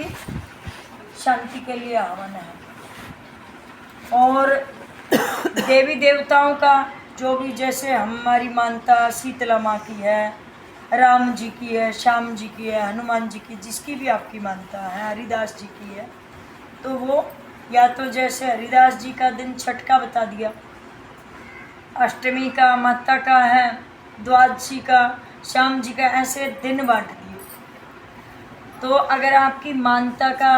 की शांति के लिए हवन है। और देवी देवताओं का जो भी, जैसे हमारी मानता शीतला माँ की है, राम जी की है, श्याम जी की है, हनुमान जी की, जिसकी भी आपकी मानता है, हरिदास जी की है, तो वो या तो जैसे हरिदास जी का दिन छठ का बता दिया, अष्टमी का माता का है, द्वादशी का श्याम जी का, ऐसे दिन बांट दिए। तो अगर आपकी मानता का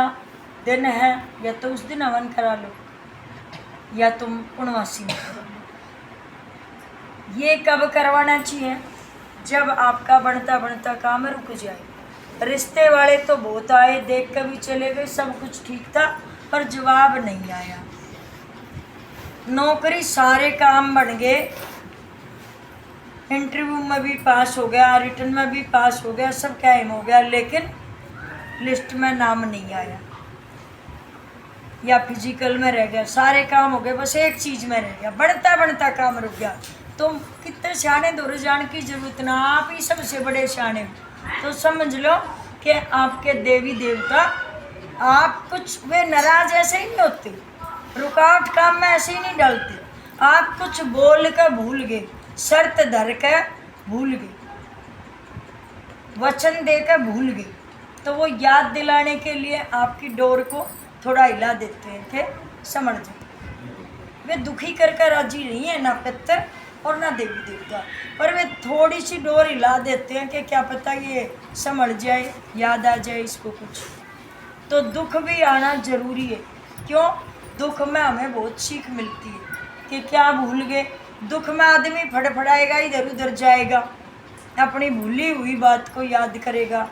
दिन है या तो उस दिन हवन करा लो या तुम पूर्णमासी में करो। ये कब करवाना चाहिए? जब आपका बनता बनता काम रुक जाए। रिश्ते वाले तो बहुत आए, देख कर भी चले गए, सब कुछ ठीक था, पर जवाब नहीं आया। नौकरी सारे काम बन गए, इंटरव्यू में भी पास हो गया, रिटर्न में भी पास हो गया, सब कायम हो गया, लेकिन लिस्ट में नाम नहीं आया या फिजिकल में रह गया। सारे काम हो गए, बस एक चीज़ में रह गया, बढ़ता बढ़ता काम रुक गया। तो कितने सियाने दूर जाने की जरूरत ना, आप ही सबसे बड़े सियाने हो। तो समझ लो कि आपके देवी देवता, आप कुछ वे नाराज ऐसे ही नहीं होते, रुकावट काम में ऐसे ही नहीं डालते। आप कुछ बोल कर भूल गए, शर्त धर कर भूल गए, वचन देकर भूल गए, तो वो याद दिलाने के लिए आपकी डोर को थोड़ा हिला देते हैं कि समझ जाए। वे दुखी कर राजी नहीं है, ना पितर और ना देवी देवता, पर वे थोड़ी सी डोर हिला देते हैं कि क्या पता ये समझ जाए, याद आ जाए इसको कुछ। तो दुख भी आना जरूरी है। क्यों? दुख में हमें बहुत सीख मिलती है कि क्या भूल गए। दुख में आदमी फड़फड़ाएगा, इधर उधर जाएगा, अपनी भूली हुई बात को याद करेगा,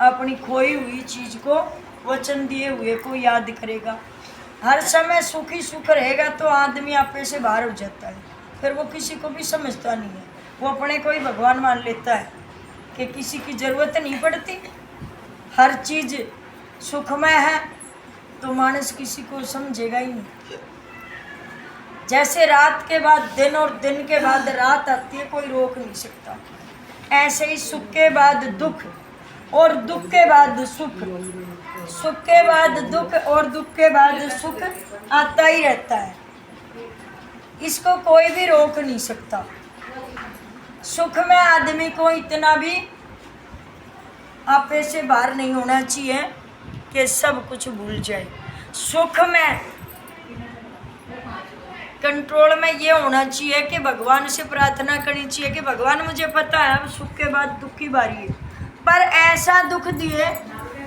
अपनी खोई हुई चीज़ को, वचन दिए हुए को याद करेगा। हर समय सुखी सुख रहेगा तो आदमी आपे से बाहर हो जाता है, फिर वो किसी को भी समझता नहीं है, वो अपने को ही भगवान मान लेता है कि किसी की ज़रूरत नहीं पड़ती, हर चीज़ सुखमय है, तो मानस किसी को समझेगा ही नहीं। जैसे रात के बाद दिन और दिन के बाद रात आती है, कोई रोक नहीं सकता, ऐसे ही सुख के बाद दुख और दुख के बाद सुख, सुख के बाद दुख और दुख के बाद सुख आता ही रहता है, इसको कोई भी रोक नहीं सकता। सुख में आदमी को इतना भी आपे से बाहर नहीं होना चाहिए कि सब कुछ भूल जाए। सुख में कंट्रोल में ये होना चाहिए कि भगवान से प्रार्थना करनी चाहिए कि भगवान मुझे पता है अब सुख के बाद दुख की बारी है, पर ऐसा दुख दिए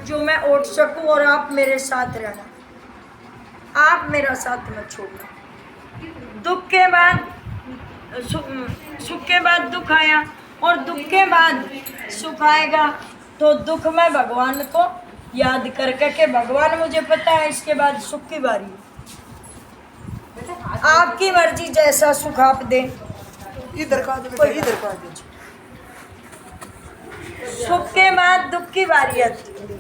जो मैं उठ सकूं और आप मेरे साथ रहना, आप मेरा साथ मत छोड़ना। दुख के बाद सुख के बाद दुख आया और दुख के बाद सुख आएगा, तो दुख में भगवान को याद करके कि भगवान मुझे पता है इसके बाद सुख की बारी है, आपकी मर्जी जैसा सुख आप दें। इधर का दीजिए। सुख के बाद दुख की बारी आती है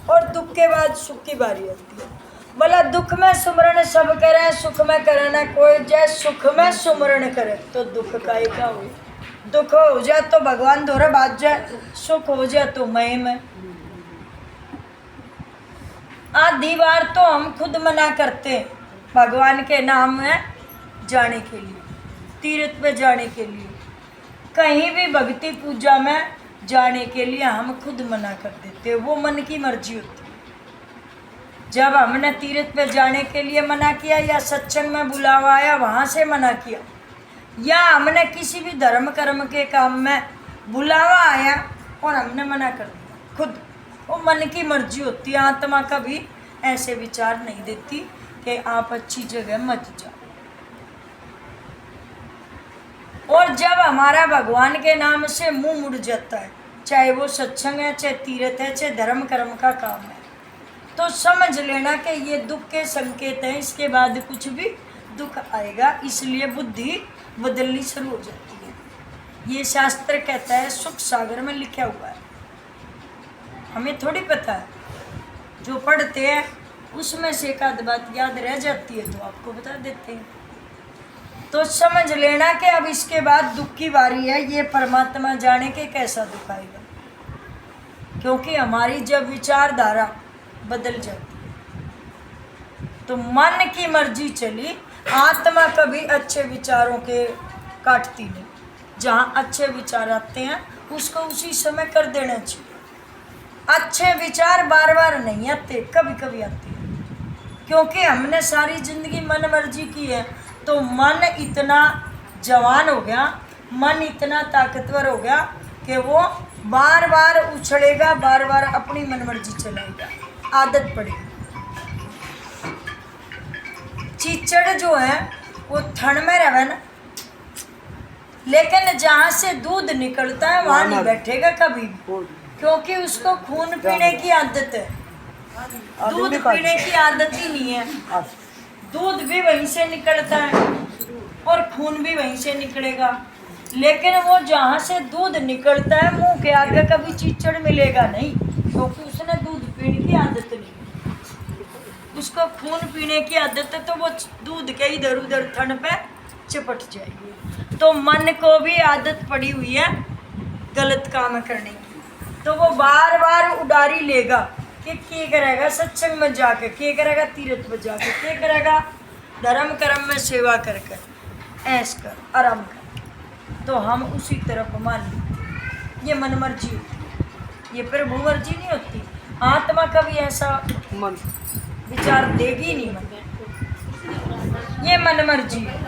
और दुख के बाद सुख की बारी आती है। बोला दुख में सुमरण सब करे, सुख में करे ना कोई, जय सुख में सुमरण करे तो दुख काहे का हो। दुख हो जाए तो भगवान दोहरा बात जाए, सुख हो जाए तो मैं में। आधी बार तो हम खुद मना करते भगवान के नाम में जाने के लिए, तीर्थ पे जाने के लिए, कहीं भी भक्ति पूजा में जाने के लिए हम खुद मना कर देते, वो मन की मर्जी होती। जब हमने तीर्थ पे जाने के लिए मना किया या सत्संग में बुलावा आया वहाँ से मना किया, या हमने किसी भी धर्म कर्म के काम में बुलावा आया और हमने मना कर दिया खुद, वो मन की मर्जी होती है। आत्मा कभी ऐसे विचार नहीं देती कि आप अच्छी जगह मत जाओ। और जब हमारा भगवान के नाम से मुंह मुड़ जाता है, चाहे वो सत्संग है, चाहे तीर्थ है, चाहे धर्म कर्म का काम है, तो समझ लेना कि ये दुख के संकेत हैं, इसके बाद कुछ भी दुख आएगा, इसलिए बुद्धि बदलनी शुरू हो जाती है। ये शास्त्र कहता है, सुख सागर में लिखा हुआ है, हमें थोड़ी पता है, जो पढ़ते हैं उसमें से एक आध बात याद रह जाती है तो आपको बता देते हैं। तो समझ लेना कि अब इसके बाद दुख की बारी है, ये परमात्मा जाने के कैसा दुख आएगा, क्योंकि हमारी जब विचारधारा बदल जाती है। तो मन की मर्जी चली, आत्मा कभी अच्छे विचारों के काटती नहीं। जहाँ अच्छे विचार आते हैं उसको उसी समय कर देना चाहिए। अच्छे विचार बार बार नहीं आते, कभी कभी आते हैं, क्योंकि हमने सारी जिंदगी मन मर्जी की है। तो मन इतना जवान हो गया, मन इतना ताकतवर हो गया कि वो बार बार उछलेगा, बार बार अपनी मन मर्जी चलाएगा, आदत पड़ेगी। चीचड़ जो है वो थन में रहे ना, लेकिन जहाँ से दूध निकलता है वहाँ नहीं बैठेगा कभी भी, क्योंकि उसको खून पीने की आदत है। दूध पीने की आदत ही नहीं है। दूध भी वहीं से निकलता है और खून भी वहीं से निकलेगा, लेकिन वो जहाँ से दूध निकलता है मुंह के आगे कभी चीचड़ मिलेगा नहीं, क्योंकि उसने दूध पीने की आदत नहीं। उसको खून पीने की आदत है, तो वो दूध के इधर उधर थन पे चिपट जाएगी। तो मन को भी आदत पड़ी हुई है गलत काम करने की, तो वो बार बार उडारी लेगा कि करेगा सत्संग में जाके, क्या करेगा तीर्थ में जाके, क्या करेगा धर्म कर्म में सेवा कर कर, ऐश कर, आराम कर। तो हम उसी तरफ मान लेते, ये मन मर्जी होती है, ये प्रभु मर्जी नहीं होती। आत्मा कभी ऐसा मन विचार देगी नहीं मन, ये मन मर्जी है।